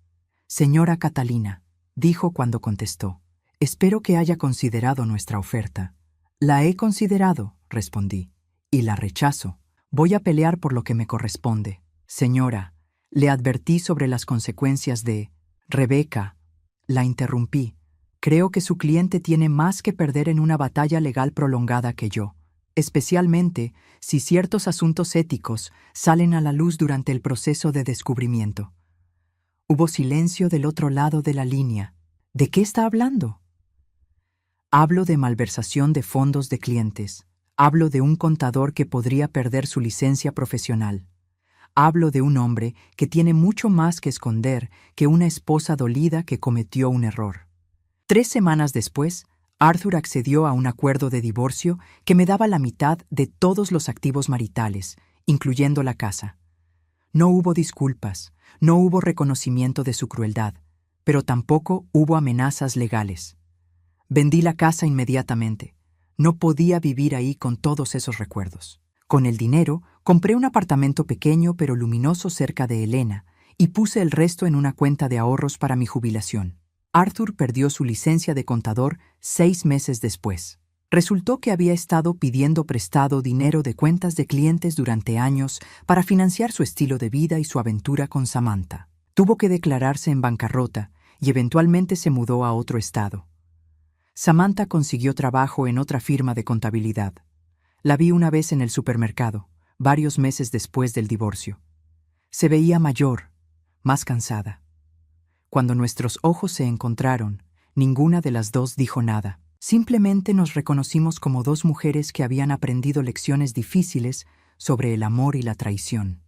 «Señora Catalina», dijo cuando contestó, «espero que haya considerado nuestra oferta». «La he considerado», respondí, «y la rechazo. Voy a pelear por lo que me corresponde». «Señora, le advertí sobre las consecuencias de...» «Rebecca», la interrumpí, «creo que su cliente tiene más que perder en una batalla legal prolongada que yo, especialmente si ciertos asuntos éticos salen a la luz durante el proceso de descubrimiento». Hubo silencio del otro lado de la línea. ¿De qué está hablando? Hablo de malversación de fondos de clientes. Hablo de un contador que podría perder su licencia profesional. Hablo de un hombre que tiene mucho más que esconder que una esposa dolida que cometió un error. 3 semanas después, Arthur accedió a un acuerdo de divorcio que me daba la mitad de todos los activos maritales, incluyendo la casa. No hubo disculpas, no hubo reconocimiento de su crueldad, pero tampoco hubo amenazas legales. Vendí la casa inmediatamente. No podía vivir ahí con todos esos recuerdos. Con el dinero, compré un apartamento pequeño pero luminoso cerca de Helena y puse el resto en una cuenta de ahorros para mi jubilación. Arthur perdió su licencia de contador 6 meses después. Resultó que había estado pidiendo prestado dinero de cuentas de clientes durante años para financiar su estilo de vida y su aventura con Samantha. Tuvo que declararse en bancarrota y eventualmente se mudó a otro estado. Samantha consiguió trabajo en otra firma de contabilidad. La vi una vez en el supermercado, varios meses después del divorcio. Se veía mayor, más cansada. Cuando nuestros ojos se encontraron, ninguna de las dos dijo nada. Simplemente nos reconocimos como 2 mujeres que habían aprendido lecciones difíciles sobre el amor y la traición.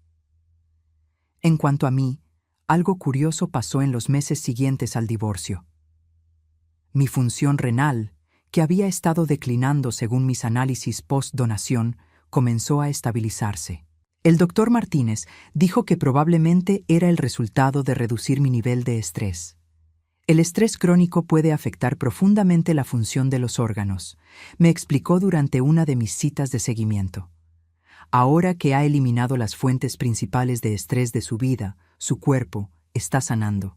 En cuanto a mí, algo curioso pasó en los meses siguientes al divorcio. Mi función renal, que había estado declinando según mis análisis post-donación, comenzó a estabilizarse. El doctor Martínez dijo que probablemente era el resultado de reducir mi nivel de estrés. El estrés crónico puede afectar profundamente la función de los órganos, me explicó durante una de mis citas de seguimiento. Ahora que ha eliminado las fuentes principales de estrés de su vida, su cuerpo está sanando.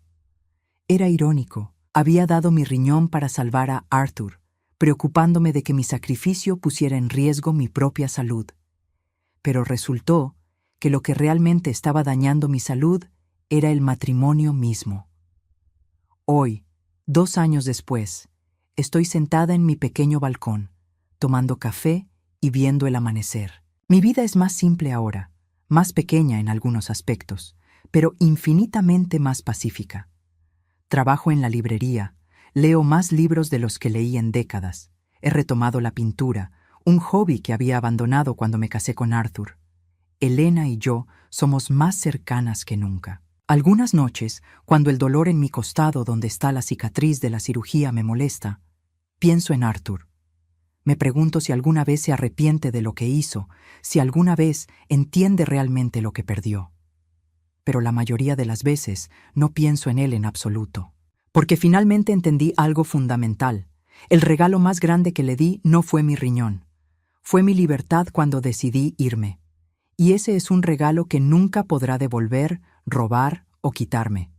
Era irónico, había dado mi riñón para salvar a Arthur, preocupándome de que mi sacrificio pusiera en riesgo mi propia salud. Pero resultó que lo que realmente estaba dañando mi salud era el matrimonio mismo. Hoy, 2 años después, estoy sentada en mi pequeño balcón, tomando café y viendo el amanecer. Mi vida es más simple ahora, más pequeña en algunos aspectos, pero infinitamente más pacífica. Trabajo en la librería, leo más libros de los que leí en décadas. He retomado la pintura, un hobby que había abandonado cuando me casé con Arthur. Helena y yo somos más cercanas que nunca. Algunas noches, cuando el dolor en mi costado donde está la cicatriz de la cirugía me molesta, pienso en Arthur. Me pregunto si alguna vez se arrepiente de lo que hizo, si alguna vez entiende realmente lo que perdió. Pero la mayoría de las veces no pienso en él en absoluto. Porque finalmente entendí algo fundamental. El regalo más grande que le di no fue mi riñón. Fue mi libertad cuando decidí irme. Y ese es un regalo que nunca podrá devolver, robar o quitarme.